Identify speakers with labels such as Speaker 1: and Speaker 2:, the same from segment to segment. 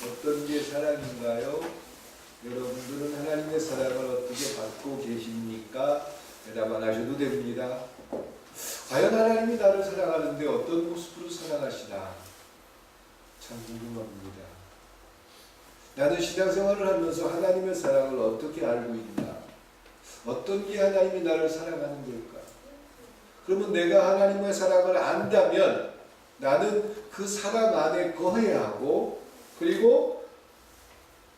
Speaker 1: 어떤 게 사랑인가요? 여러분들은 하나님의 사랑을 어떻게 받고 계십니까? 대답 안 하셔도 됩니다. 과연 하나님이 나를 사랑하는데 어떤 모습으로 사랑하시나? 참 궁금합니다. 나는 신앙생활을 하면서 하나님의 사랑을 어떻게 알고 있나? 어떤 게 하나님이 나를 사랑하는 걸까? 그러면 내가 하나님의 사랑을 안다면 나는 그 사랑 안에 거해야 하고, 그리고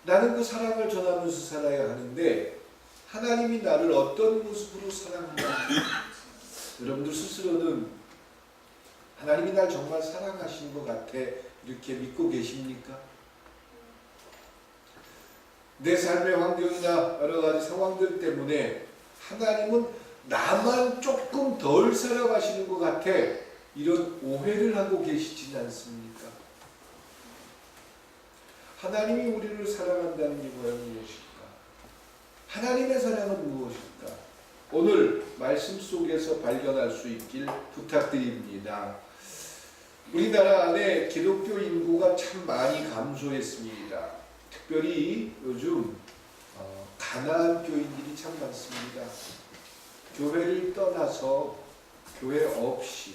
Speaker 1: 나는 그 사랑을 전하면서 살아야 하는데 하나님이 나를 어떤 모습으로 사랑하는지 여러분들 스스로는 하나님이 날 정말 사랑하시는 것 같아 이렇게 믿고 계십니까? 내 삶의 환경이나 여러 가지 상황들 때문에 하나님은 나만 조금 덜 사랑하시는 것 같아 이런 오해를 하고 계시진 않습니까? 하나님이 우리를 사랑한다는 이유가 무엇일까? 하나님의 사랑은 무엇일까? 오늘 말씀 속에서 발견할 수 있길 부탁드립니다. 우리나라 안에 기독교 인구가 참 많이 감소했습니다. 특별히 요즘 가난한 교인들이 참 많습니다. 교회를 떠나서 교회 없이,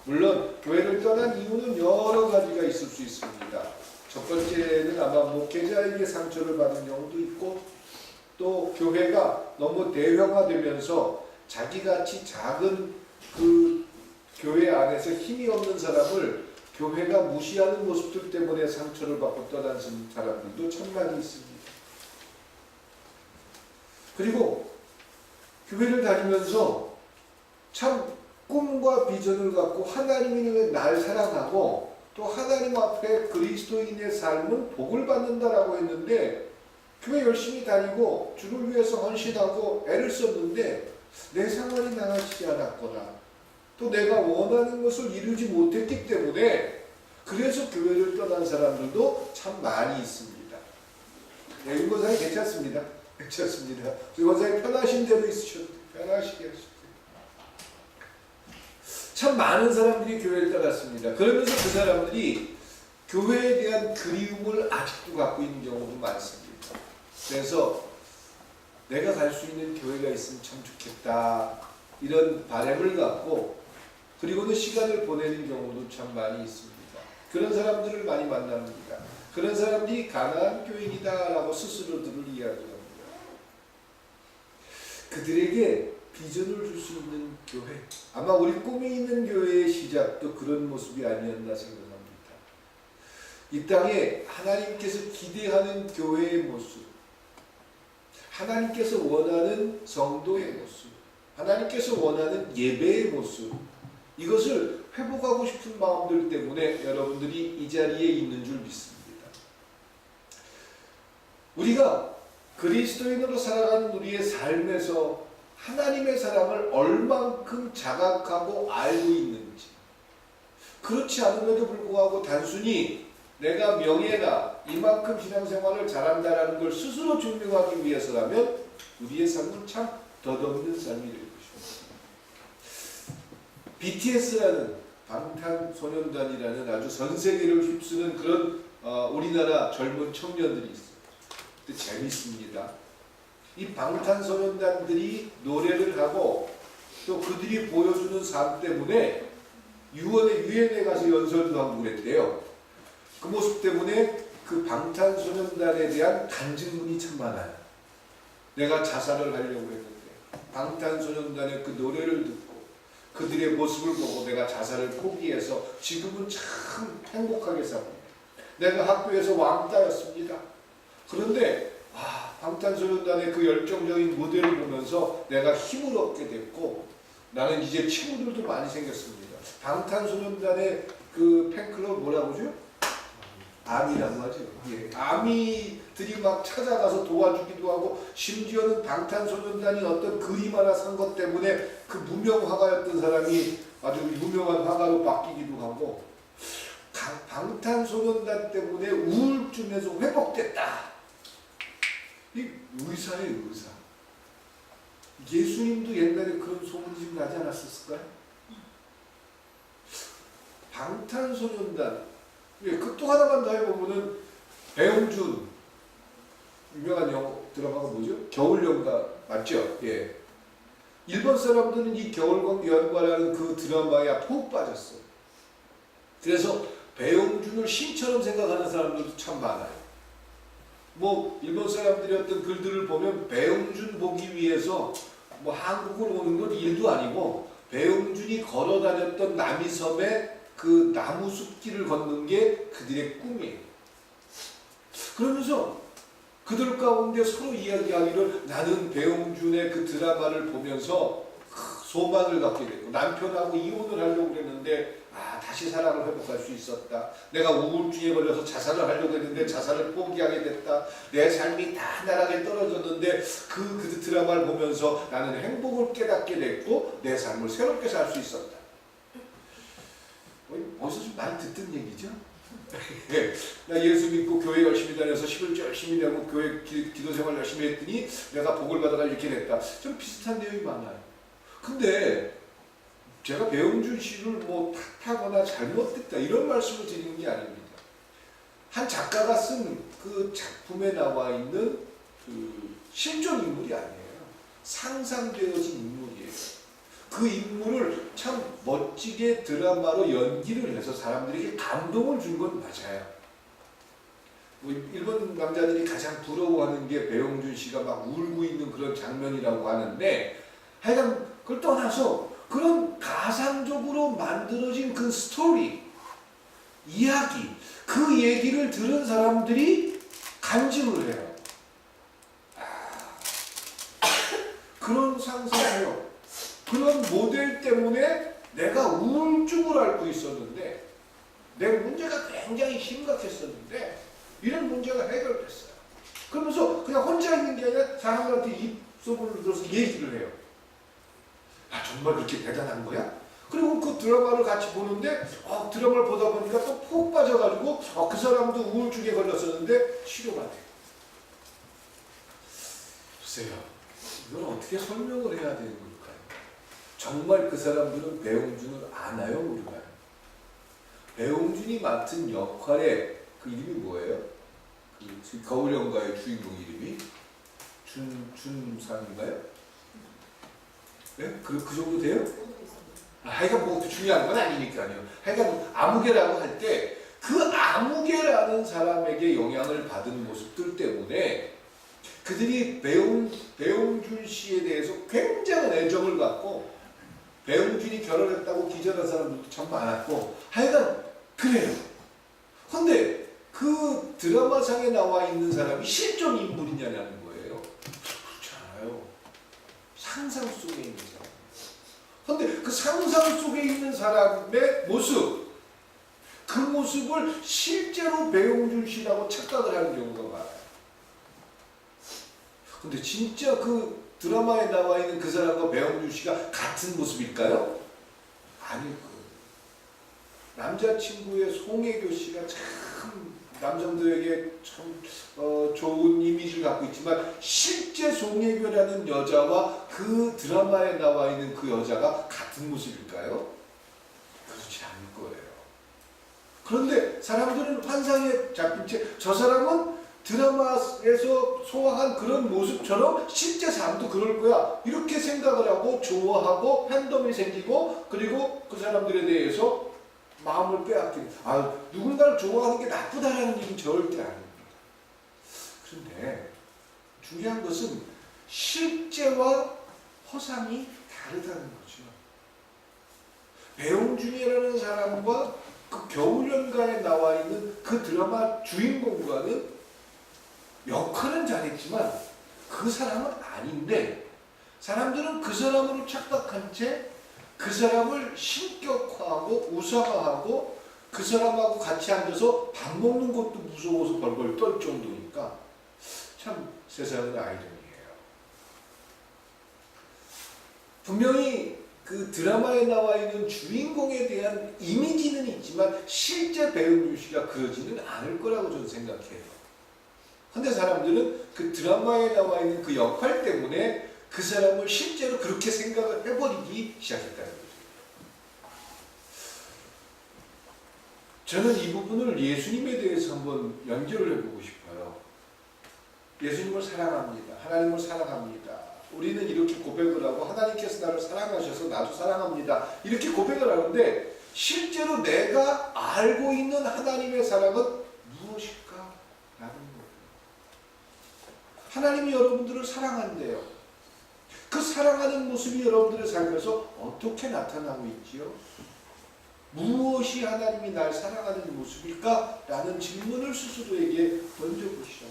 Speaker 1: 물론 교회를 떠난 이유는 여러 가지가 있을 수 있습니다. 첫 번째는 아마 목회자에게 상처를 받은 경우도 있고, 또 교회가 너무 대형화되면서 자기같이 작은 그 교회 안에서 힘이 없는 사람을 교회가 무시하는 모습들 때문에 상처를 받고 떠난 사람들도 참 많이 있습니다. 그리고 교회를 다니면서 참 꿈과 비전을 갖고 하나님이 날 사랑하고 또 하나님 앞에 그리스도인의 삶은 복을 받는다라고 했는데 교회 열심히 다니고 주를 위해서 헌신하고 애를 썼는데 내 상황이 나아지지 않았거나 또 내가 원하는 것을 이루지 못했기 때문에 그래서 교회를 떠난 사람들도 참 많이 있습니다. 네, 윤권사님 괜찮습니다. 괜찮습니다. 윤권사님 편하신 대로 있으셔도 편하시게 하십시오. 참 많은 사람들이 교회를 떠났습니다. 그러면서 그 사람들이 교회에 대한 그리움을 아직도 갖고 있는 경우도 많습니다. 그래서 내가 갈 수 있는 교회가 있으면 참 좋겠다 이런 바람을 갖고 그리고는 시간을 보내는 경우도 참 많이 있습니다. 그런 사람들을 많이 만납니다. 그런 사람들이 가난한 교인이다 라고 스스로들을 이야기합니다. 그들에게 비전을 줄 수 있는 교회, 아마 우리 꿈이 있는 교회의 시작도 그런 모습이 아니었나 생각합니다. 이 땅에 하나님께서 기대하는 교회의 모습, 하나님께서 원하는 성도의 모습, 하나님께서 원하는 예배의 모습, 이것을 회복하고 싶은 마음들 때문에 여러분들이 이 자리에 있는 줄 믿습니다. 우리가 그리스도인으로 살아가는 우리의 삶에서 하나님의 사랑을 얼만큼 자각하고 알고 있는지, 그렇지 않음에도 불구하고 단순히 내가 명예나 이만큼 신앙생활을 잘한다는 걸 스스로 증명하기 위해서라면 우리의 삶은 참 덧없는 삶이 될 것입니다. BTS라는 방탄소년단이라는 아주 전 세계를 휩쓰는 그런 우리나라 젊은 청년들이 있어요. 근데 재밌습니다. 이 방탄소년단들이 노래를 하고 또 그들이 보여주는 삶 때문에 유엔에 가서 연설도 하고 그랬대요. 그 모습 때문에 그 방탄소년단에 대한 간증문이 참 많아요. 내가 자살을 하려고 했는데 방탄소년단의 그 노래를 듣고 그들의 모습을 보고 내가 자살을 포기해서 지금은 참 행복하게 삽니다. 내가 학교에서 왕따였습니다. 그런데 방탄소년단의 그 열정적인 무대를 보면서 내가 힘을 얻게 됐고 나는 이제 친구들도 많이 생겼습니다. 방탄소년단의 그 팬클럽 뭐라고 하죠? 아미라고 하죠. 예. 아미들이 막 찾아가서 도와주기도 하고 심지어는 방탄소년단이 어떤 그림 하나 산 것 때문에 그 무명 화가였던 사람이 아주 유명한 화가로 바뀌기도 하고 방탄소년단 때문에 우울증에서 회복됐다. 이 의사의 의사. 예수님도 옛날에 그런 소문이 좀 나지 않았을까요? 방탄소년단. 또 하나만 더 해보면은 배용준 유명한 드라마가 뭐죠? 겨울연가 맞죠? 예. 일본 사람들은 이 겨울연가라는 그 드라마에 푹 빠졌어. 그래서 배용준을 신처럼 생각하는 사람들도 참 많아요. 뭐 일본 사람들이 어떤 글들을 보면 배용준 보기 위해서 뭐 한국을 오는 건 일도 아니고 배용준이 걸어 다녔던 남이섬의 그 나무 숲길을 걷는 게 그들의 꿈이에요. 그러면서 그들 가운데 서로 이야기하기를 나는 배용준의 그 드라마를 보면서 소망을 갖게 됐고 남편하고 이혼을 하려고 그랬는데 다시 사랑을 회복할 수 있었다. 내가 우울증에 걸려서 자살을 하려고 했는데 자살을 포기하게 됐다. 내 삶이 다 나락에 떨어졌는데 그 드라마를 보면서 나는 행복을 깨닫게 됐고 내 삶을 새롭게 살 수 있었다. 어디서 좀 많이 듣던 얘기죠? 나 예수 믿고 교회 열심히 다녀서 11조 열심히 내고 교회 기도 생활 열심히 했더니 내가 복을 받아가 이렇게 됐다. 좀 비슷한 내용이 많아요. 근데 제가 배용준 씨를 뭐 탓하거나 잘못됐다 이런 말씀을 드리는 게 아닙니다. 한 작가가 쓴 그 작품에 나와 있는 그 실존 인물이 아니에요. 상상되어진 인물이에요. 그 인물을 참 멋지게 드라마로 연기를 해서 사람들에게 감동을 준 건 맞아요. 뭐 일본 남자들이 가장 부러워하는 게 배용준 씨가 막 울고 있는 그런 장면이라고 하는데 하여간 그걸 떠나서 그런 가상적으로 만들어진 그 스토리, 이야기, 그 얘기를 들은 사람들이 간증을 해요. 그런 상상이요. 그런 모델 때문에 내가 우울증을 앓고 있었는데 내 문제가 굉장히 심각했었는데 이런 문제가 해결됐어요. 그러면서 그냥 혼자 있는 게 아니라 사람들한테 입소문을 들어서 얘기를 해요. 정말 그렇게 대단한 거야? 그리고 그 드라마를 같이 보는데 드라마를 보다 보니까 또 푹 빠져가지고 그 사람도 우울증에 걸렸었는데 치료가 돼요. 보세요. 이걸 어떻게 설명을 해야 되는 걸까요? 정말 그 사람들은 배용준을 아나요? 모르나요? 배용준이 맡은 역할의 그 이름이 뭐예요? 그 겨울연가의 주인공 이름이? 준상인가요? 네? 그 정도 돼요? 하여간 뭐 중요한 건 아니니까요. 하여간 아무개라고 할 때 그 아무개라는 사람에게 영향을 받은 모습들 때문에 그들이 배용준 씨에 대해서 굉장한 애정을 갖고 배용준이 결혼했다고 기절한 사람들도 참 많았고 하여간 그래요. 근데 그 드라마상에 나와 있는 사람이 실존 인물이냐는 거예요. 그렇지 않아요. 상상 속에 있는 사람. 그런데 그 상상 속에 있는 사람의 모습, 그 모습을 실제로 배용준 씨라고 착각을 하는 경우가 많아요. 근데 진짜 그 드라마에 나와 있는 그 사람과 배용준 씨가 같은 모습일까요? 아닐 거예요. 남자친구의 송혜교 씨가 참 남성들에게 참 좋은 이미지를 갖고 있지만 실제 송혜교라는 여자와 그 드라마에 나와 있는 그 여자가 같은 모습일까요? 그렇지 않을 거예요. 그런데 사람들은 환상에 잡힌 채 저 사람은 드라마에서 소화한 그런 모습처럼 실제 사람도 그럴 거야 이렇게 생각을 하고 좋아하고 팬덤이 생기고 그리고 그 사람들에 대해서 마음을 빼앗기는 누군가를 좋아하는 게 나쁘다라는 얘기는 절대 아닙니다. 그런데 중요한 것은 실제와 허상이 다르다는 거죠. 배용준이라는 사람과 그 겨울연가에 나와 있는 그 드라마 주인공과는 역할은 잘했지만 그 사람은 아닌데 사람들은 그 사람으로 착각한 채 그 사람을 신격화하고 우상화하고 그 사람하고 같이 앉아서 밥 먹는 것도 무서워서 벌벌 떨 정도니까 참 세상은 아이러니해요. 분명히 그 드라마에 나와 있는 주인공에 대한 이미지는 있지만 실제 배용준 씨가 그러지는 않을 거라고 저는 생각해요. 근데 사람들은 그 드라마에 나와 있는 그 역할 때문에 그 사람을 실제로 그렇게 생각을 해버리기 시작했다는 거죠. 저는 이 부분을 예수님에 대해서 한번 연결을 해보고 싶어요. 예수님을 사랑합니다. 하나님을 사랑합니다. 우리는 이렇게 고백을 하고 하나님께서 나를 사랑하셔서 나도 사랑합니다. 이렇게 고백을 하는데 실제로 내가 알고 있는 하나님의 사랑은 무엇일까? 라는 거예요. 하나님이 여러분들을 사랑한대요. 그 사랑하는 모습이 여러분들의 삶에서 어떻게 나타나고 있지요? 무엇이 하나님이 날 사랑하는 모습일까? 라는 질문을 스스로에게 던져보시죠.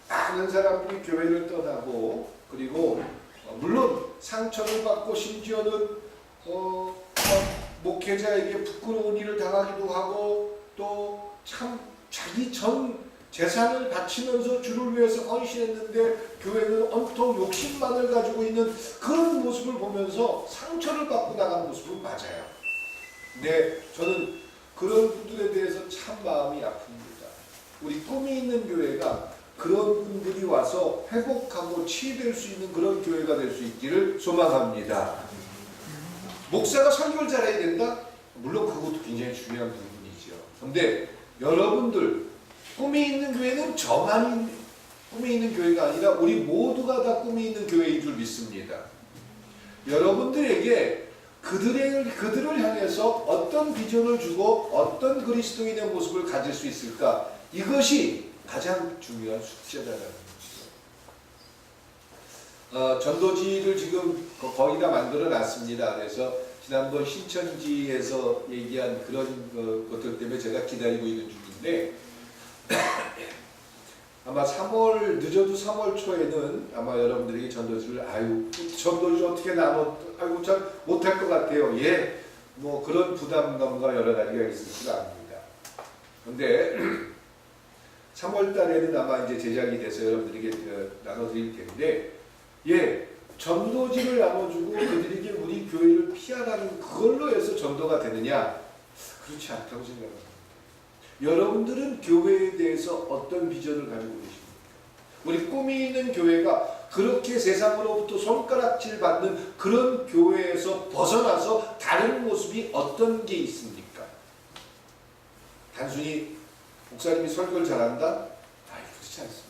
Speaker 1: 많은 사람들이 교회를 떠나고 그리고 물론 상처를 받고 심지어는 목회자에게 부끄러운 일을 당하기도 하고 또 참 자기 전 재산을 바치면서 주를 위해서 헌신했는데 교회는 온통 욕심만을 가지고 있는 그런 모습을 보면서 상처를 받고 나간 모습은 맞아요. 근데 저는 그런 분들에 대해서 참 마음이 아픕니다. 우리 꿈이 있는 교회가 그런 분들이 와서 회복하고 치유될 수 있는 그런 교회가 될 수 있기를 소망합니다. 목사가 설교를 잘해야 된다? 물론 그것도 굉장히 중요한 부분이죠. 그런데 여러분들 꿈이 있는 교회는 저만 꿈이 있는 교회가 아니라 우리 모두가 다 꿈이 있는 교회인 줄 믿습니다. 여러분들에게 그들을 향해서 어떤 비전을 주고 어떤 그리스도인의 모습을 가질 수 있을까? 이것이 가장 중요한 숙제다라는 거죠. 전도지를 지금 거의 다 만들어 놨습니다. 그래서 지난번 신천지에서 얘기한 그런 것들 때문에 제가 기다리고 있는 중인데 아마 3월 늦어도 3월 초에는 아마 여러분들에게 전도지를 전도지 어떻게 나눠 잘 못할 것 같아요. 예, 뭐 그런 부담감과 여러 가지가 있을지도 압니다. 그런데 3월 달에는 아마 이제 제작이 돼서 여러분들에게 나눠드릴 텐데, 예, 전도지를 나눠주고 그들에게 우리 교회를 피하라는 그걸로 해서 전도가 되느냐? 그렇지 않다고 생각합니다. 여러분들은 교회에 대해서 어떤 비전을 가지고 계십니까? 우리 꿈이 있는 교회가 그렇게 세상으로부터 손가락질 받는 그런 교회에서 벗어나서 다른 모습이 어떤 게 있습니까? 단순히 목사님이 설교를 잘한다? 그렇지 않습니다.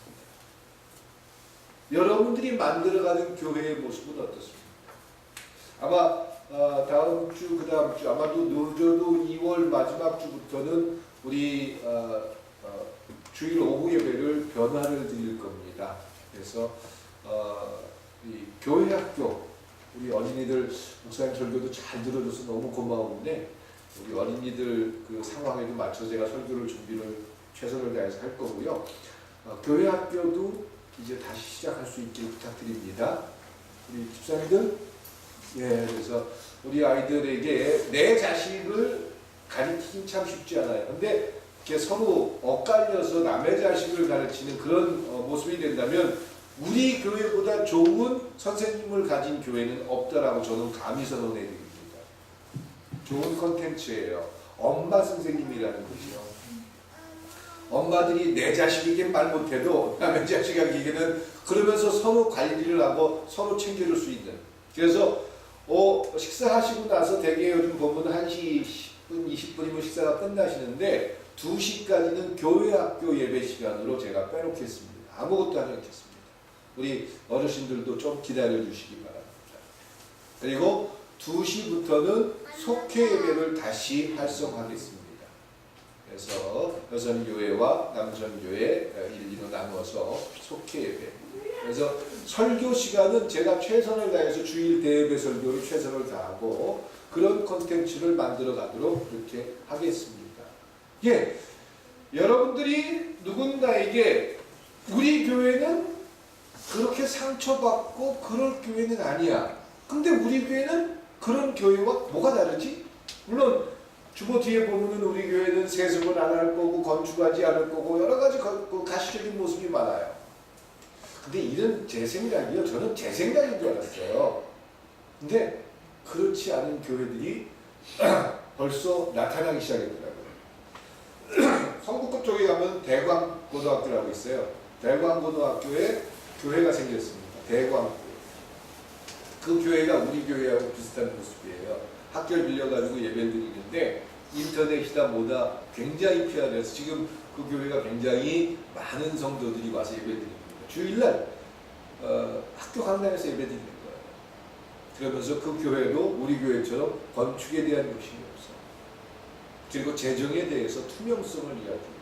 Speaker 1: 여러분들이 만들어가는 교회의 모습은 어떻습니까? 아마 다음 주, 그 다음 주, 아마도 늦어도 2월 마지막 주부터는 우리 주일 오후 예배를 변화를 드릴 겁니다. 그래서 이 교회 학교, 우리 어린이들 목사님 설교도 잘 들어줘서 너무 고마운데 우리 어린이들 그 상황에도 맞춰서 제가 설교를 준비를 최선을 다해서 할 거고요. 교회 학교도 이제 다시 시작할 수 있길 부탁드립니다. 우리 집사님들, 예, 그래서 우리 아이들에게 내 자식을 가르치긴 참 쉽지 않아요. 근데 이렇게 서로 엇갈려서 남의 자식을 가르치는 그런 모습이 된다면 우리 교회보다 좋은 선생님을 가진 교회는 없다라고 저는 감히 선언해 드립니다. 좋은 컨텐츠예요. 엄마 선생님이라는 거죠. 엄마들이 내 자식에게 말 못해도 남의 자식에게는 그러면서 서로 관리를 하고 서로 챙겨줄 수 있는. 그래서 식사하시고 나서 대개 요즘 보면 1시 10분, 20분이면 식사가 끝나시는데 2시까지는 교회 학교 예배 시간으로 제가 빼놓겠습니다. 아무것도 하지 않겠습니다. 우리 어르신들도 좀 기다려 주시기 바랍니다. 그리고 2시부터는 속회 예배를 다시 활성화하겠습니다. 그래서 여성교회와 남성교회 1, 2로 나누어서 속회 예배. 그래서 설교 시간은 제가 최선을 다해서 주일 대예배 설교를 최선을 다하고 그런 콘텐츠를 만들어 가도록 그렇게 하겠습니다. 예, 여러분들이 누군가에게 우리 교회는 그렇게 상처받고 그럴 교회는 아니야. 근데 우리 교회는 그런 교회와 뭐가 다르지? 물론 주보 뒤에 보면은 우리 교회는 세습을 안 할 거고 건축하지 않을 거고 여러 가지 가시적인 모습이 많아요. 근데 이런 제 생각이요. 저는 제 생각인 줄 알았어요. 근데 그렇지 않은 교회들이 벌써 나타나기 시작했더라고요. 성북구 쪽에 가면 대광고등학교라고 있어요. 대광고등학교에 교회가 생겼습니다. 대광. 그 교회가 우리 교회하고 비슷한 모습이에요. 학교를 빌려가지고 예배를 드리는데 인터넷이다 뭐다 굉장히 피하면서 지금 그 교회가 굉장히 많은 성도들이 와서 예배드립니다. 주일날 학교 강당에서 예배드리는 거예요. 그러면서 그 교회도 우리 교회처럼 건축에 대한 욕심이 없어. 그리고 재정에 대해서 투명성을 이야기해요.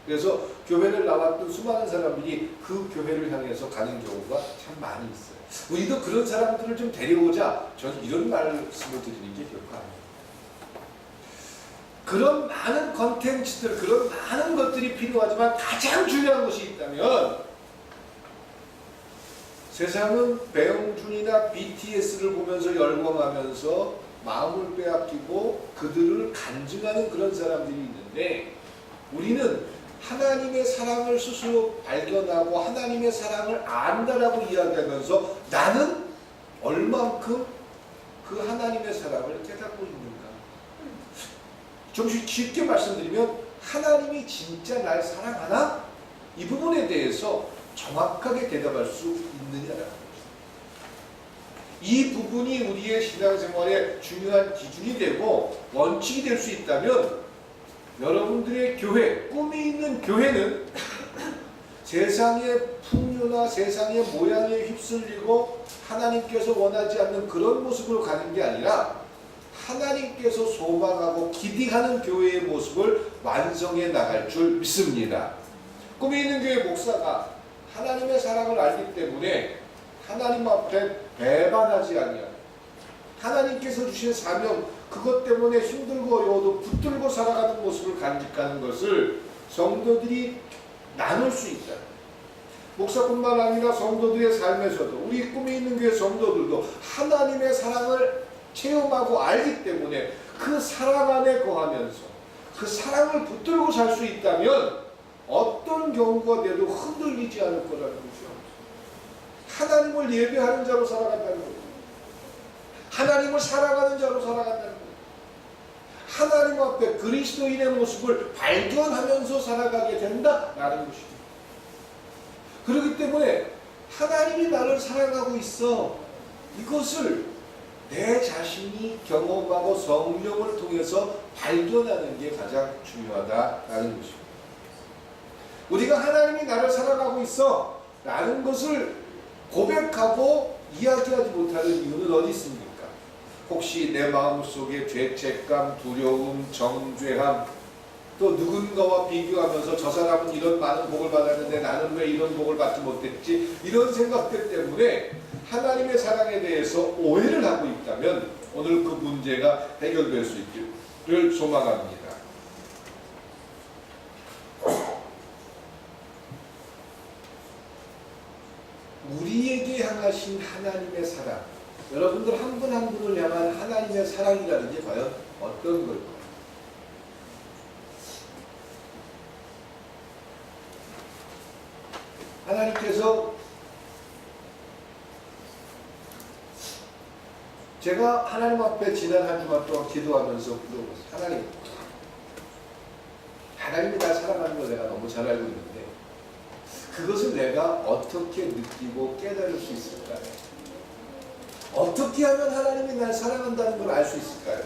Speaker 1: 그래서 교회를 나왔던 수많은 사람들이 그 교회를 향해서 가는 경우가 참 많이 있어요. 우리도 그런 사람들을 좀 데려오자. 저는 이런 말씀을 드리는 게 결코 아니에요. 그런 많은 컨텐츠들, 그런 많은 것들이 필요하지만 가장 중요한 것이 있다면 세상은 배용준이나 BTS를 보면서 열광하면서 마음을 빼앗기고 그들을 간증하는 그런 사람들이 있는데 우리는 하나님의 사랑을 스스로 발견하고 하나님의 사랑을 안다라고 이야기하면서 나는 얼만큼 그 하나님의 사랑을 깨닫고 있는가. 좀 쉽게 말씀드리면 하나님이 진짜 날 사랑하나? 이 부분에 대해서 정확하게 대답할 수 있느냐라는 거죠. 이 부분이 우리의 신앙생활의 중요한 기준이 되고 원칙이 될 수 있다면 여러분들의 교회, 꿈이 있는 교회는 세상의 풍요나 세상의 모양에 휩쓸리고 하나님께서 원하지 않는 그런 모습으로 가는 게 아니라 하나님께서 소망하고 기대하는 교회의 모습을 완성해 나갈 줄 믿습니다. 꿈이 있는 교회 목사가 하나님의 사랑을 알기 때문에 하나님 앞에 배반하지 아니하고 하나님께서 주신 사명 그것 때문에 힘들고 어려워도 붙들고 살아가는 모습을 간직하는 것을 성도들이 나눌 수 있다. 목사뿐만 아니라 성도들의 삶에서도 우리 꿈이 있는 교회 성도들도 하나님의 사랑을 체험하고 알기 때문에 그 사랑 안에 거하면서 그 사랑을 붙들고 살 수 있다면 어떤 경우가 돼도 흔들리지 않을 거라는 거죠. 하나님을 예배하는 자로 살아간다는 거죠. 하나님을 사랑하는 자로 살아간다는 거죠. 하나님 앞에 그리스도인의 모습을 발견하면서 살아가게 된다라는 것입니다. 그렇기 때문에 하나님이 나를 사랑하고 있어. 이것을 내 자신이 경험하고 성령을 통해서 발견하는 게 가장 중요하다라는 것입니다. 우리가 하나님이 나를 사랑하고 있어 라는 것을 고백하고 이야기하지 못하는 이유는 어디 있습니까? 혹시 내 마음속에 죄책감, 두려움, 정죄함 또 누군가와 비교하면서 저 사람은 이런 많은 복을 받았는데 나는 왜 이런 복을 받지 못했지? 이런 생각들 때문에 하나님의 사랑에 대해서 오해를 하고 있다면 오늘 그 문제가 해결될 수 있기를 소망합니다. 우리에게 향하신 하나님의 사랑, 여러분들 한 분 한 분을 향한 하나님의 사랑이라는 게 과연 어떤 걸까요? 하나님께서 제가 하나님 앞에 지난 한 주간 동안 기도하면서 물어봤어요. 하나님이 날 사랑하는 걸 내가 너무 잘 알고 있는데 그것을 내가 어떻게 느끼고 깨달을 수 있을까요? 어떻게 하면 하나님이 날 사랑한다는 걸 알 수 있을까요?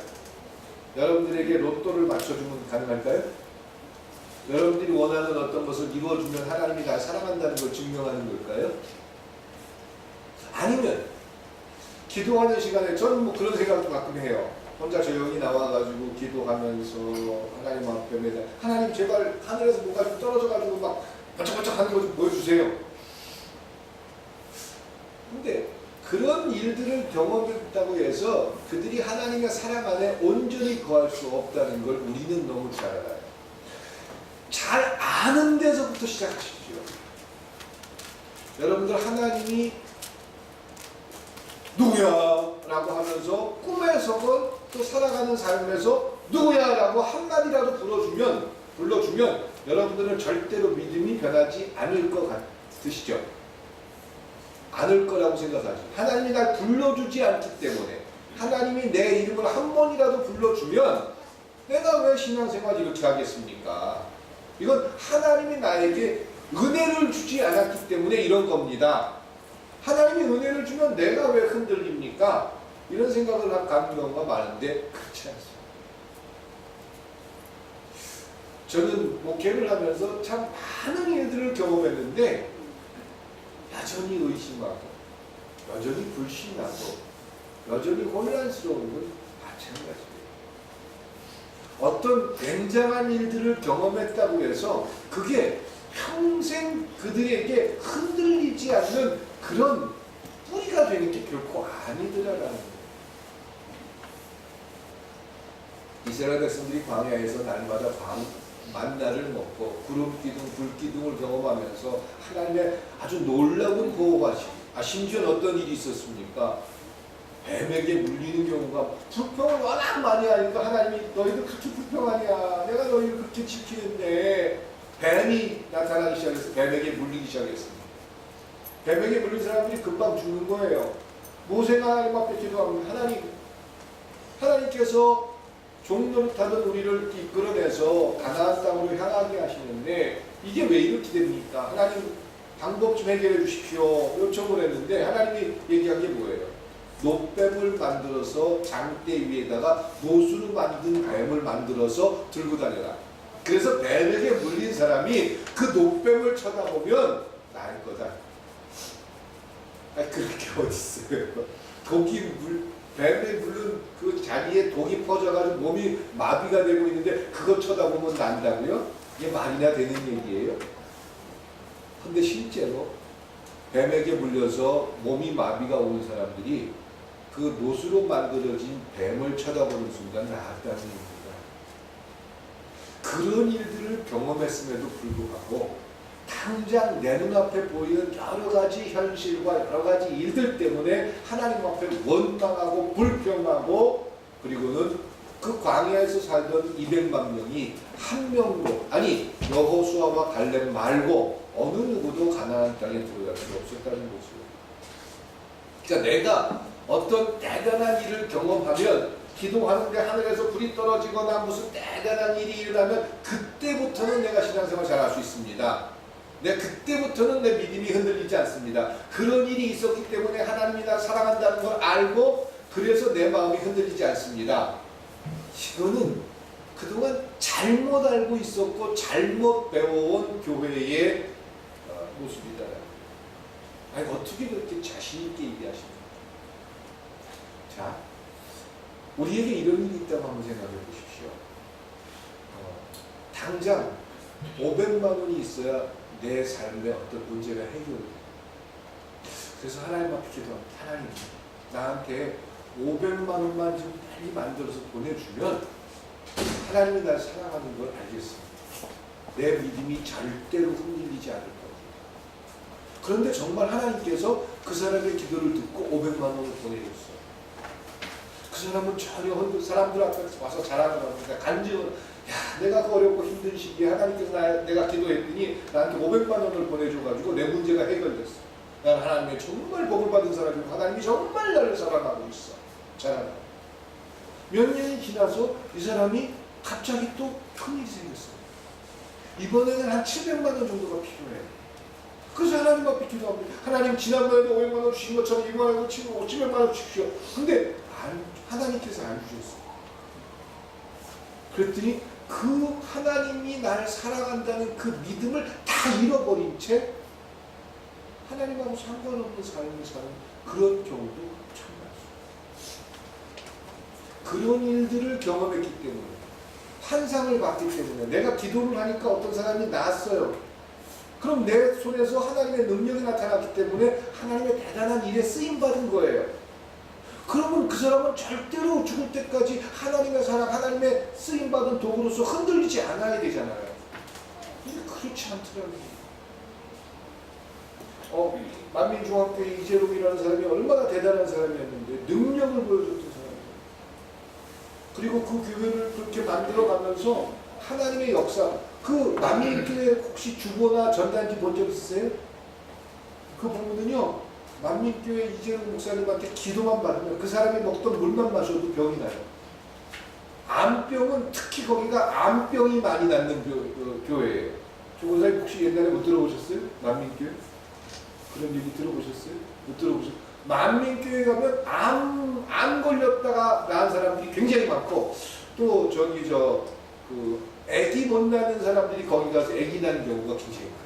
Speaker 1: 여러분들에게 로또를 맞춰주면 가능할까요? 여러분들이 원하는 어떤 것을 이루어주면 하나님이 날 사랑한다는 걸 증명하는 걸까요? 아니면 기도하는 시간에 저는 뭐 그런 생각도 가끔 해요. 혼자 조용히 나와가지고 기도하면서 하나님 앞에 매달 하나님 제발 하늘에서 뭐가 좀 떨어져가지고 막 번쩍번쩍 하는 거 좀 보여주세요. 근데 그런 일들을 경험했다고 해서 그들이 하나님의 사랑 안에 온전히 거할 수 없다는 걸 우리는 너무 잘 알아요. 잘 아는 데서부터 시작하십시오. 여러분들 하나님이 누구야? 라고 하면서 꿈에서건 또 살아가는 삶에서 누구야? 라고 한마디라도 불러주면 여러분들은 절대로 믿음이 변하지 않을 것 같으시죠? 않을 거라고 생각하죠. 하나님이 날 불러주지 않기 때문에 하나님이 내 이름을 한 번이라도 불러주면 내가 왜 신앙생활 이렇게 하겠습니까? 이건 하나님이 나에게 은혜를 주지 않았기 때문에 이런 겁니다. 하나님이 은혜를 주면 내가 왜 흔들립니까? 이런 생각을 하는 경우가 많은데 그렇지 않습니다. 저는 목회를 하면서 참 많은 일들을 경험했는데 여전히 의심하고 여전히 불신하고 여전히 혼란스러운 건 마찬가지예요. 어떤 굉장한 일들을 경험했다고 해서 그게 평생 그들에게 흔들리지 않는 그런 뿌리가 되는 게 결코 아니더라라는 거예요. 이스라엘 백성들이 광야에서 날마다 만나를 먹고 구름 기둥, 불 기둥을 경험하면서 하나님의 아주 놀라운 보호가 심지어 어떤 일이 있었습니까? 뱀에게 물리는 경우가 불평을 워낙 많이 하니까 하나님이 너희들 그렇게 불평하냐? 내가 너희를 그렇게 지키는데 뱀이 나타나기 시작해서 뱀에게 물리기 시작했습니다. 뱀에게 물린 사람들이 금방 죽는 거예요. 모세가 하나님 앞에 기도하면 하나님께서 종노릇하던 우리를 이끌어내서 가나안 땅으로 향하게 하시는데 이게 왜 이렇게 됩니까? 하나님 방법 좀 해결해 주십시오. 요청을 했는데 하나님이 얘기한 게 뭐예요? 노뱀을 만들어서 장대 위에다가 노수로 만든 뱀을 만들어서 들고 다녀라. 그래서 뱀에게 물린 사람이 그 노뱀을 쳐다보면 나을 거다. 그렇게 어딨어요. 뱀에 물른 그 자리에 독이 퍼져가지고 몸이 마비가 되고 있는데 그거 쳐다보면 난다고요? 이게 말이나 되는 얘기예요? 근데 실제로 뱀에게 물려서 몸이 마비가 오는 사람들이 그 노수로 만들어진 뱀을 쳐다보는 순간 나았다는 얘기입니다. 그런 일들을 경험했음에도 불구하고 당장 내 눈앞에 보이는 여러 가지 현실과 여러 가지 일들 때문에 하나님 앞에 원망하고 불평하고 그리고는 그 광야에서 살던 200만 명이 한 명도 아니 여호수아와 갈렙 말고 어느 누구도 가나안 땅에 들어갈 수 없었다는 거죠. 그러니까 내가 어떤 대단한 일을 경험하면 기도하는데 하늘에서 불이 떨어지거나 무슨 대단한 일이 일어나면 그때부터는 내가 신앙생활 잘할 수 있습니다. 그때부터는 내 믿음이 흔들리지 않습니다. 그런 일이 있었기 때문에 하나님이 나 사랑한다는 걸 알고 그래서 내 마음이 흔들리지 않습니다. 이거는 그동안 잘못 알고 있었고 잘못 배워온 교회의 모습이다. 아니 어떻게 그렇게 자신 있게 얘기하십니까? 자, 우리에게 이런 일이 있다고 한번 생각해 보십시오. 당장 500만 원이 있어야 내 삶에 어떤 문제가 해결돼요. 그래서 하나님 앞에 기도합니다. 하나님, 나한테 500만 원만 좀 빨리 만들어서 보내주면 하나님이 날 사랑하는 걸 알겠습니다. 내 믿음이 절대로 흔들리지 않을 겁니다. 그런데 정말 하나님께서 그 사람의 기도를 듣고 500만 원을 보내줬어요. 그 사람은 전혀 사람들 앞에 와서 자랑을 합니다. 간증을 내가 그 어렵고 힘든 시기에 하나님께서 내가 기도했더니 나한테 500만 원을 보내줘가지고 내 문제가 해결됐어. 난 하나님의 정말 복을 받은 사람이고 하나님이 정말 나를 사랑하고 있어. 자랑하고. 몇 년이 지나서 이 사람이 갑자기 또 큰일이 생겼어요. 이번에는 한 700만 원 정도가 필요해. 그래서 하나님 앞에 기도합니다. 하나님 지난번에도 500만 원 주신 것처럼 이번에도 700만 원 주십시오. 근데 하나님께서 안 주셨어요. 그랬더니 그 하나님이 나를 사랑한다는 그 믿음을 다 잃어버린 채 하나님하고 상관없는 삶을 사는 그런 경우도 참 많습니다. 그런 일들을 경험했기 때문에 환상을 봤기 때문에 내가 기도를 하니까 어떤 사람이 나았어요. 그럼 내 손에서 하나님의 능력이 나타났기 때문에 하나님의 대단한 일에 쓰임받은 거예요. 그러면 그 사람은 절대로 죽을 때까지 하나님의 사랑, 하나님의 쓰임받은 도구로서 흔들리지 않아야 되잖아요. 근데 그렇지 않더라고요. 만민중앙교회 이재롱이라는 사람이 얼마나 대단한 사람이었는데 능력을 보여줬던 사람이에요. 그리고 그 교회를 그렇게 만들어가면서 하나님의 역사, 그 만민교회 혹시 주보나 전단지 본 적 있으세요? 그 보면은요, 만민교회 이재용 목사님한테 기도만 받으면 그 사람이 먹던 물만 마셔도 병이 나요. 암병은 특히 거기가 암병이 많이 낫는 교회예요. 조 목사님 혹시 옛날에 못 들어보셨어요? 만민교회? 그런 얘기 들어보셨어요? 못 들어보셨어요? 만민교회 가면 암 걸렸다가 나은 사람들이 굉장히 많고 또 저기 애기 못 낳는 사람들이 거기 가서 애기 낳는 경우가 굉장히 많아요.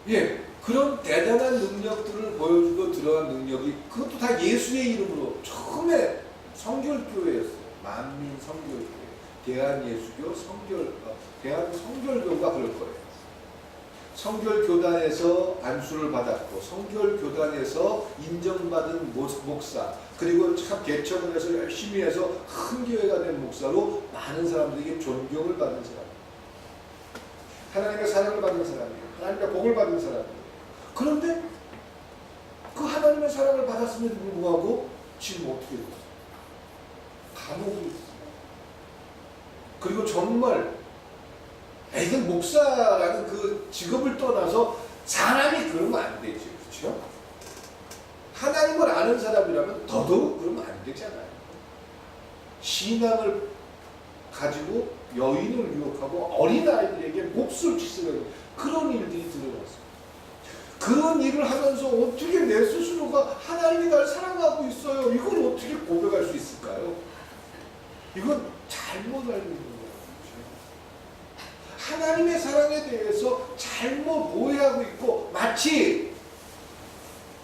Speaker 1: 예, 그런 대단한 능력들을 보여주고 들어간 능력이 그것도 다 예수의 이름으로 처음에 성결교회였어요. 만민 성결교회, 대한예수교 대한성결교가 그럴 거예요. 성결교단에서 안수를 받았고 성결교단에서 인정받은 목사, 그리고 참 개척을 해서 열심히 해서 큰 교회가 된 목사로 많은 사람들에게 존경을 받은 사람, 하나님의 사랑을 받은 사람이에요. 하나님의 복을 받은 사람이에요. 그런데 그 하나님의 사랑을 받았음에도 불구하고 지금 어떻게 됐어요? 감옥에 있어요. 그리고 정말 이건 목사라는 그 직업을 떠나서 사람이 그러면 안 되죠. 그렇죠? 하나님을 아는 사람이라면 더더욱 그러면 안 되잖아요. 신앙을 가지고 여인을 유혹하고 어린아이들에게 몹쓸 짓을 하는 그런 일들이 드러났어요. 그런 일을 하면서 어떻게 내 스스로가 하나님이 날 사랑하고 있어요, 이걸 어떻게 고백할 수 있을까요? 이건 잘못 알고 있는 거예요. 하나님의 사랑에 대해서 잘못 오해하고 있고, 마치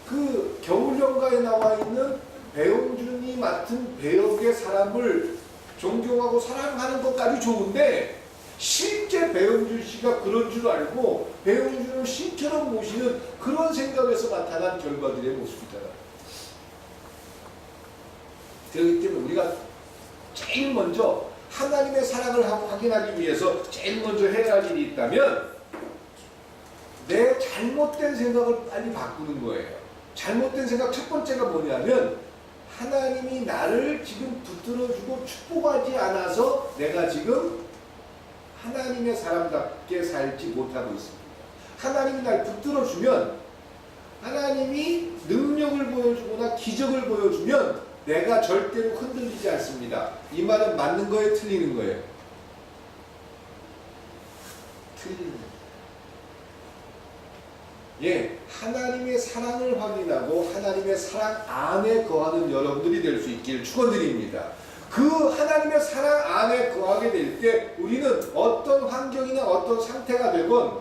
Speaker 1: 그 겨울연가에 나와 있는 배용준이 맡은 배역의 사람을 존경하고 사랑하는 것까지 좋은데, 실제 배용준 씨가 그런 줄 알고 배용준을 신처럼 모시는 그런 생각에서 나타난 결과들의 모습이잖아요. 그렇기 때문에 우리가 제일 먼저 하나님의 사랑을 확인하기 위해서 제일 먼저 해야 할 일이 있다면, 내 잘못된 생각을 빨리 바꾸는 거예요. 잘못된 생각 첫 번째가 뭐냐면, 하나님이 나를 지금 붙들어주고 축복하지 않아서 내가 지금 하나님의 사람답게 살지 못하고 있습니다. 하나님이 날 붙들어주면, 하나님이 능력을 보여주거나 기적을 보여주면 내가 절대로 흔들리지 않습니다. 이 말은 맞는 거예요? 틀리는 거예요? 틀리는 거예요. 예, 하나님의 사랑을 확인하고 하나님의 사랑 안에 거하는 여러분들이 될 수 있기를 축원드립니다. 그 하나님의 사랑 안에 거하게 될 때 우리는 어떤 환경이나 어떤 상태가 되건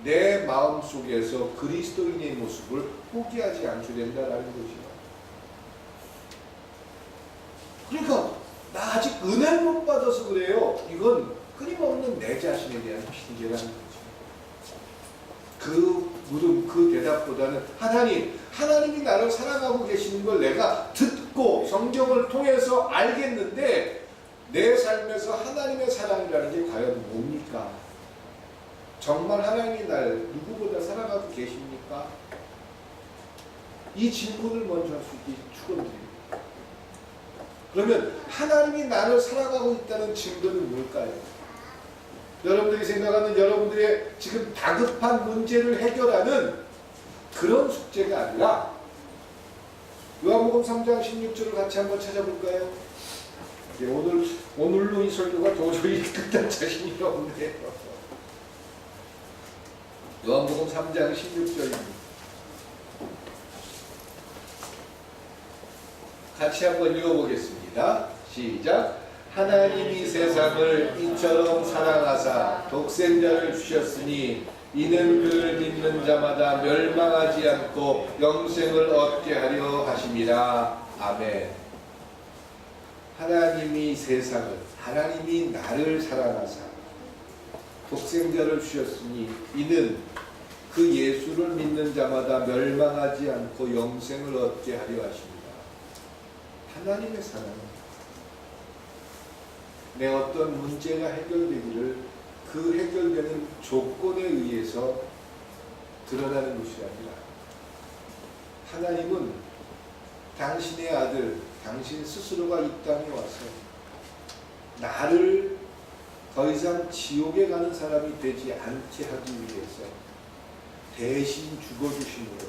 Speaker 1: 내 마음 속에서 그리스도인의 모습을 포기하지 않게 된다라는 것이죠. 그러니까 나 아직 은혜를 못 받아서 그래요. 이건 끊임없는 내 자신에 대한 핑계라는 거죠. 그 물음, 그 대답보다는 하나님이 나를 사랑하고 계시는 걸 내가 듣고 성경을 통해서 알겠는데, 내 삶에서 하나님의 사랑이라는 게 과연 뭡니까? 정말 하나님이 날 누구보다 사랑하고 계십니까? 이 질문을 먼저 할 수 있게 축원드립니다. 그러면 하나님이 나를 사랑하고 있다는 증거는 뭘까요? 여러분들이 생각하는 여러분들의 지금 다급한 문제를 해결하는 그런 숙제가 아니라, 요한복음 3장 16절을 같이 한번 찾아볼까요? 오늘로 이 설교가 도저히 끝날 자신이 없네요. 요한복음 3장 16절입니다. 같이 한번 읽어보겠습니다. 시작. 하나님이 세상을 이처럼 사랑하사 독생자를 주셨으니 이는 그를 믿는 자마다 멸망하지 않고 영생을 얻게 하려 하심이라. 아멘. 하나님이 나를 사랑하사 독생자를 주셨으니 이는 그 예수를 믿는 자마다 멸망하지 않고 영생을 얻게 하려 하십니다. 하나님의 사랑은 내 어떤 문제가 해결되기를 그 해결되는 조건에 의해서 드러나는 것이 아니라, 하나님은 당신의 아들, 당신 스스로가 이 땅에 와서 나를 더 이상 지옥에 가는 사람이 되지 않게 하기 위해서 대신 죽어주심으로,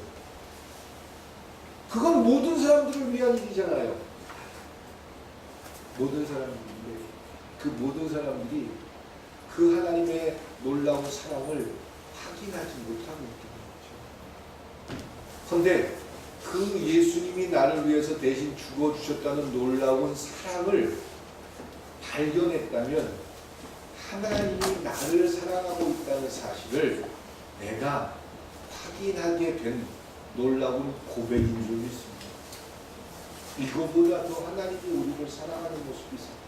Speaker 1: 그건 모든 사람들을 위한 일이잖아요. 모든 사람들인데 그 모든 사람들이 그 하나님의 놀라운 사랑을 확인하지 못하고 있다는 거죠. 그런데 그 예수님이 나를 위해서 대신 죽어주셨다는 놀라운 사랑을 발견했다면 하나님이 나를 사랑하고 있다는 사실을 내가 확인하게 된 놀라운 고백인 줄 믿습니다. 이거보다 더 하나님이 우리를 사랑하는 모습이 있을까?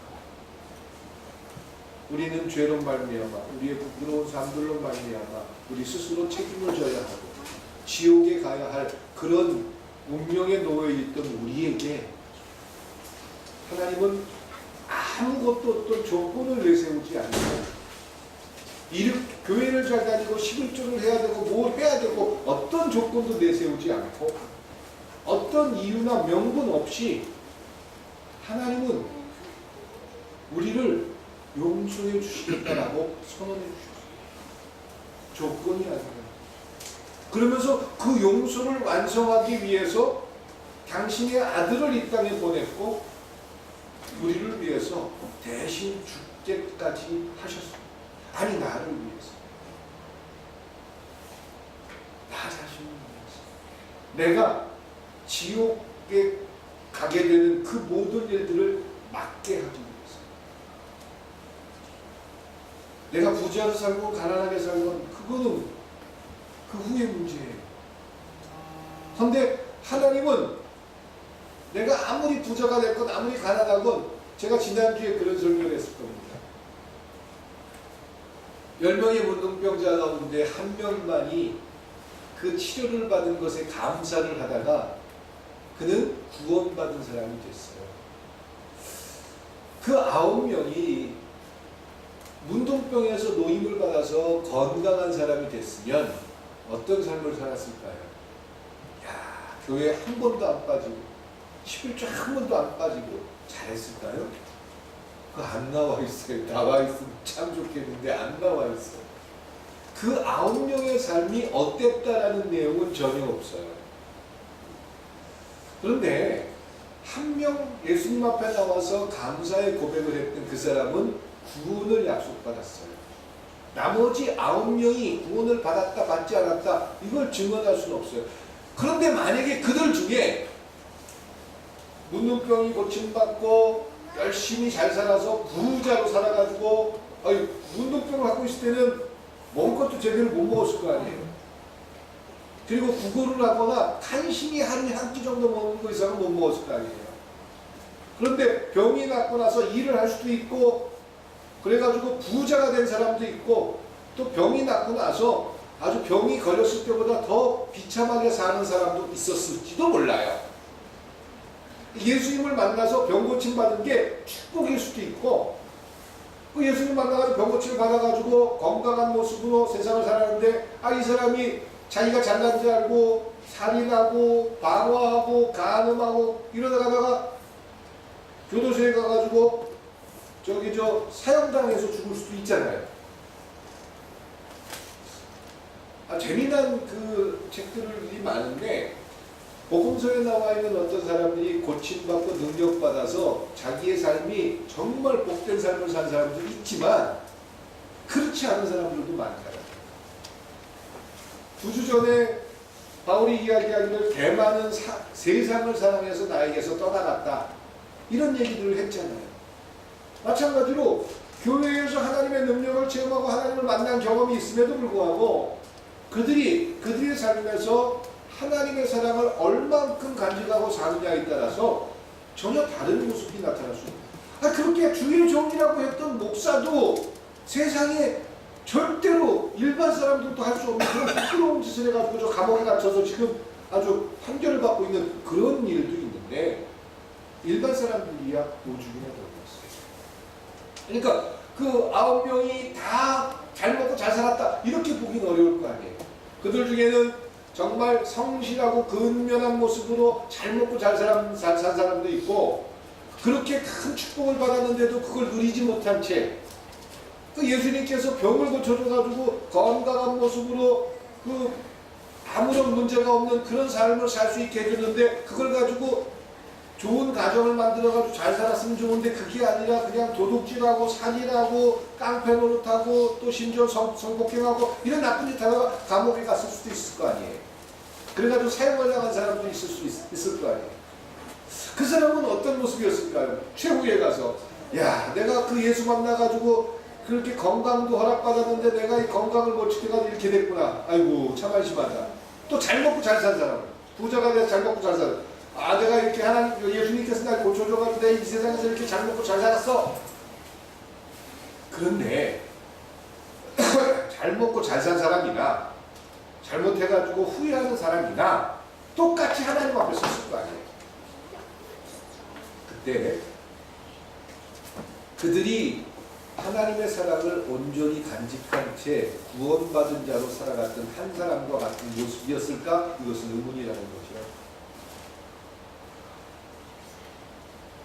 Speaker 1: 우리는 죄로 말미암아 우리의 부끄러운 삶들로 말미암아 우리 스스로 책임을 져야 하고 지옥에 가야 할 그런 운명에 놓여 있던 우리에게 하나님은 아무것도 어떤 조건을 내세우지 않고 교회를 잘 다니고 11조를 해야 되고 뭘 해야 되고 어떤 조건도 내세우지 않고 어떤 이유나 명분 없이 하나님은 우리를 용서해 주시겠다라고 선언해 주셨어요. 조건이 아니라. 그러면서 그 용서를 완성하기 위해서 당신의 아들을 이 땅에 보냈고 우리를 위해서 대신 죽게까지 하셨습니다. 아니 나를 위해서. 나 자신을 위해서. 내가 지옥에 가게 되는 그 모든 일들을 막게 하기 위해서. 내가 부자로 살고 가난하게 살고 그거는 그 후의 문제예요. 그런데 하나님은 내가 아무리 부자가 됐건 아무리 가난하건 제가 지난주에 그런 설교를 했을 겁니다. 10명의 문둥병자 가운데 1명만이 그 치료를 받은 것에 감사를 하다가 그는 구원받은 사람이 됐어요. 그 9명이 문둥병에서 노임을 받아서 건강한 사람이 됐으면 어떤 삶을 살았을까요? 야, 교회 한 번도 안 빠지고 11조 한 번도 안 빠지고 잘했을까요? 그거 안 나와 있어요. 나와 있으면 참 좋겠는데 안 나와 있어요. 그 9명의 삶이 어땠다라는 내용은 전혀 없어요. 그런데 한 명 예수님 앞에 나와서 감사의 고백을 했던 그 사람은 구원을 약속받았어요. 나머지 9명이 구원을 받았다 받지 않았다 이걸 증언할 수는 없어요. 그런데 만약에 그들 중에 문둥병이 고침받고 열심히 잘 살아서 부자로 살아가지고 문둥병을 갖고 있을 때는 먹을 것도 제대로 못 먹었을 거 아니에요. 그리고 구걸을 하거나 간신히 하루에 한 끼 정도 먹는 거 이상은 못 먹었을 거 아니에요. 그런데 병이 낫고 나서 일을 할 수도 있고 그래가지고 부자가 된 사람도 있고 또 병이 낫고 나서 아주 병이 걸렸을 때보다 더 비참하게 사는 사람도 있었을지도 몰라요. 예수님을 만나서 병 고침 받은 게 축복일 수도 있고 그 예수님 만나가지고 병 고침을 받아가지고 건강한 모습으로 세상을 살았는데 이 사람이 자기가 잘난 줄 알고 살인하고 방화하고 간음하고 이러다가 교도소에 가가지고 사형당해서 죽을 수도 있잖아요. 재미난 그 책들이 많은데 복음서에 나와 있는 어떤 사람들이 고침받고 능력받아서 자기의 삶이 정말 복된 삶을 산 사람도 있지만 그렇지 않은 사람들도 많잖아요. 2주 전에 바울이 이야기하기를 대만은 세상을 사랑해서 나에게서 떠나갔다 이런 얘기들을 했잖아요. 마찬가지로 교회에서 하나님의 능력을 체험하고 하나님을 만난 경험이 있음에도 불구하고 그들의 삶에서 하나님의 사랑을 얼만큼 간직하고 사느냐에 따라서 전혀 다른 모습이 나타날 수 있습니다. 그렇게 주의 종이라고 했던 목사도 세상에 절대로 일반 사람들도 할 수 없는 그런 부끄러운 짓을 해가지고 저 감옥에 갇혀서 지금 아주 판결을 받고 있는 그런 일도 있는데 일반 사람들이야 오죽이나 더 있어요. 그러니까 그 9명이 다 잘 먹고 잘 살았다 이렇게 보긴 어려울 거 아니에요. 그들 중에는 정말 성실하고 근면한 모습으로 잘 먹고 잘 산 사람도 있고 그렇게 큰 축복을 받았는데도 그걸 누리지 못한 채 그 예수님께서 병을 고쳐줘가지고 건강한 모습으로 그 아무런 문제가 없는 그런 삶을 살 수 있게 해줬는데 그걸 가지고 좋은 가정을 만들어가지고 잘 살았으면 좋은데 그게 아니라 그냥 도둑질하고 살인하고 깡패 노릇하고 또 심지어 성폭행하고 이런 나쁜 짓 하다가 감옥에 갔을 수도 있을 거 아니에요. 그래가지고 사형을 당한 사람도 있을 거 아니에요. 그 사람은 어떤 모습이었을까요? 최후에 가서 야, 내가 그 예수 만나가지고 그렇게 건강도 허락받았는데 내가 이 건강을 못 지켜가지고 이렇게 됐구나. 아이고, 참 안심하다. 또 잘 먹고 잘 산 사람, 부자가 돼서 잘 먹고 잘 살아. 아, 내가 이렇게 하나님, 예수님께서 날 고쳐줘가지고 내 이 세상에서 이렇게 잘 먹고 잘 살았어. 그런데 잘 먹고 잘 산 사람이나 잘못해가지고 후회하는 사람이나 똑같이 하나님 앞에 섰을 거 아니에요. 그때 그들이 하나님의 사랑을 온전히 간직한 채 구원받은 자로 살아갔던 한 사람과 같은 모습이었을까? 이것은 의문이라는 것이요.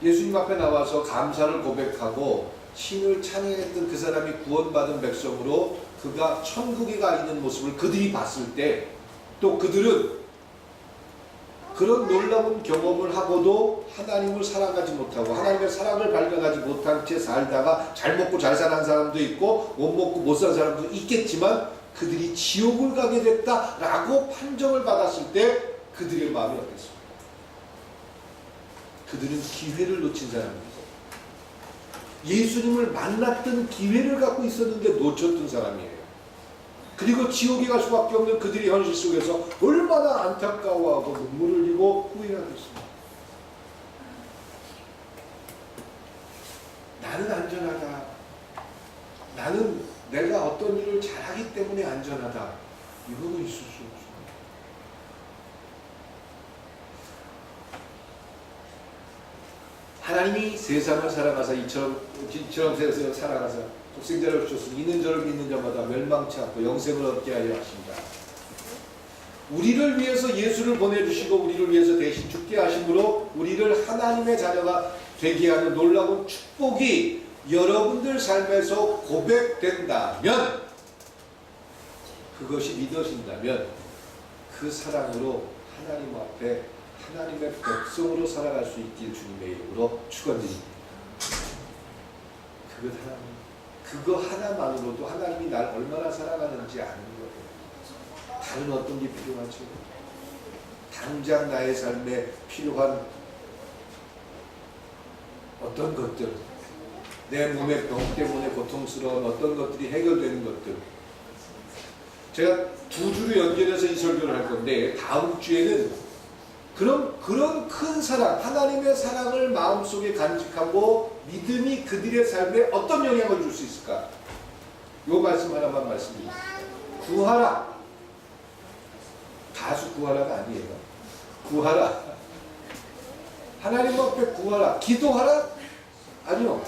Speaker 1: 예수님 앞에 나와서 감사를 고백하고 신을 찬양했던 그 사람이 구원받은 백성으로 그가 천국에 가 있는 모습을 그들이 봤을 때, 또 그들은 그런 놀라운 경험을 하고도 하나님을 사랑하지 못하고 하나님의 사랑을 발견하지 못한 채 살다가 잘 먹고 잘 사는 사람도 있고 못 먹고 못 산 사람도 있겠지만 그들이 지옥을 가게 됐다라고 판정을 받았을 때 그들의 마음이 어땠습니까? 그들은 기회를 놓친 사람입니다. 예수님을 만났던 기회를 갖고 있었는데 놓쳤던 사람이에요. 그리고 지옥에 갈 수밖에 없는 그들의 현실 속에서 얼마나 안타까워하고 눈물을 흘리고 후회하겠습니까? 나는 안전하다. 나는 내가 어떤 일을 잘하기 때문에 안전하다. 이거는 있을 수 없습니다. 하나님이 세상을 살아가사 이처럼 세상을 살아가사 독생자를 주셨으니 이는 저를 믿는 자마다 멸망치 않고 영생을 얻게 하려 하십니다. 우리를 위해서 예수를 보내주시고 우리를 위해서 대신 죽게 하심으로 우리를 하나님의 자녀가 되게 하는 놀라운 축복이 여러분들 삶에서 고백된다면, 그것이 믿어진다면 그 사랑으로 하나님 앞에 하나님의 백성으로 살아갈 수 있길 주님의 이름으로 축원드립니다. 그거 하나만으로도 하나님이 날 얼마나 사랑하는지 아는 거예요. 다른 어떤 게 필요하죠? 당장 나의 삶에 필요한 어떤 것들, 내 몸의 병 때문에 고통스러운 어떤 것들이 해결되는 것들, 제가 두 주를 연결해서 이 설교를 할 건데 다음 주에는 그런 큰 사랑, 하나님의 사랑을 마음속에 간직하고 믿음이 그들의 삶에 어떤 영향을 줄 수 있을까? 요 말씀 하나만 말씀드립니다. 구하라. 가수 구하라가 아니에요. 구하라. 하나님 앞에 구하라. 기도하라? 아니요.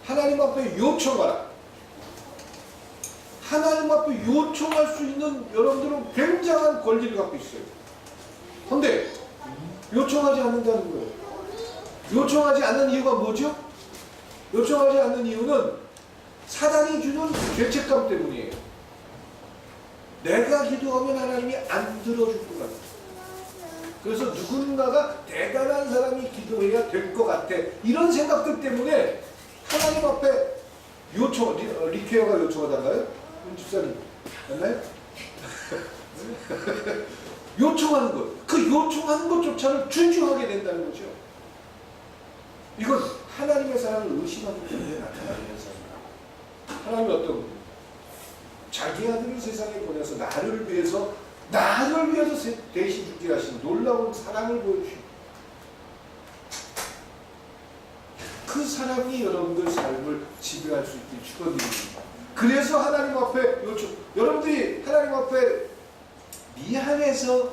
Speaker 1: 하나님 앞에 요청하라. 하나님 앞에 요청할 수 있는 여러분들은 굉장한 권리를 갖고 있어요. 그런데 요청하지 않는다는 거예요. 요청하지 않는 이유가 뭐죠? 요청하지 않는 이유는 사단이 주는 죄책감 때문이에요. 내가 기도하면 하나님이 안 들어줄 것 같아. 그래서 누군가가 대단한 사람이 기도해야 될 것 같아. 이런 생각들 때문에 하나님 앞에 리케어가 요청하다가요? 집사님 맞나요? 요청하는 것, 그 요청하는 것조차를 준수하게 된다는 거죠. 이건 하나님의 사랑을 의심하기 때문에 나타나는 현상입니다. 하나님은 어떤 분이에요? 자기 아들을 세상에 보내서 나를 위해서 대신 죽게 하신 놀라운 사랑을 보여주시고, 그 사랑이 여러분들 삶을 지배할 수 있게 축원드립니다. 그래서 하나님 앞에 여러분들이 하나님 앞에 미안해서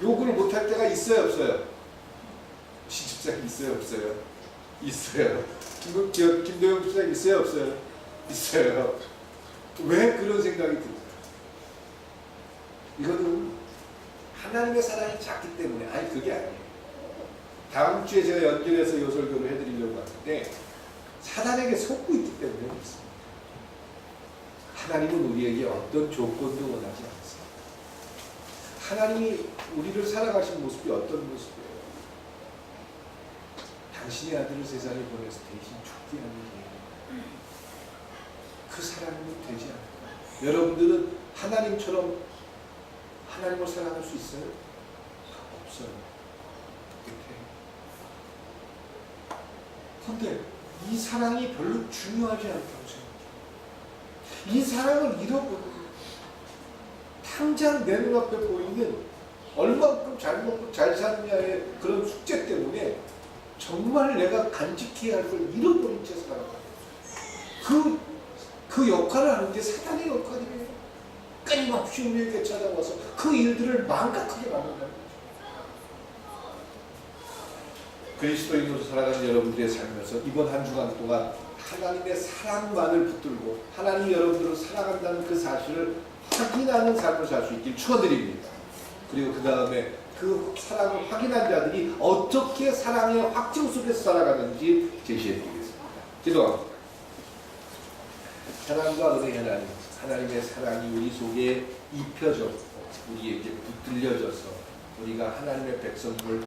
Speaker 1: 욕을 못할 때가 있어요, 없어요? 집사님 있어요, 없어요? 있어요. 김도영 집사님 있어요, 없어요? 있어요. 왜 그런 생각이 듭니까? 이거는 하나님의 사랑이 작기 때문에. 아니, 그게 아니에요. 다음 주에 제가 연결해서 요 설교를 해드리려고 하는데 사단에게 속고 있기 때문에 그렇습니다. 하나님은 우리에게 어떤 조건도 원하지 않습니다. 하나님이 우리를 살아가신 모습이 어떤 모습이에요? 당신의 아들을 세상에 보내서 대신 죽게 하는 게 그 사랑은 되지 않을까? 여러분들은 하나님처럼 하나님을 사랑할 수 있어요? 없어요. 근데 이 사랑이 별로 중요하지 않다고 생각해요. 이 사랑을 잃어버리고 당장 내 눈앞에 보이는 얼만큼 잘 먹고 잘 사느냐의 그런 숙제 때문에 정말 내가 간직해야 할 걸 잃어버린 채 살아가요. 그 역할을 하는 게 사단의 역할이에요. 끊임없이 우리에게 찾아와서 그 일들을 망각하게 만든다는 거죠. 그리스도인으로 살아가는 여러분들의 삶에서 이번 한 주간 동안 하나님의 사랑만을 붙들고 하나님이 여러분들을 사랑한다는 그 사실을 확인하는 삶을 살 수 있길 축원드립니다. 그리고 그 다음에 그 사랑을 확인한 자들이 어떻게 사랑의 확증 속에서 살아가는지 제시해드리겠습니다. 기도합니다. 사랑과 은혜의 하나님, 하나님의 사랑이 우리 속에 입혀졌고 우리에게 붙들려져서 우리가 하나님의 백성임을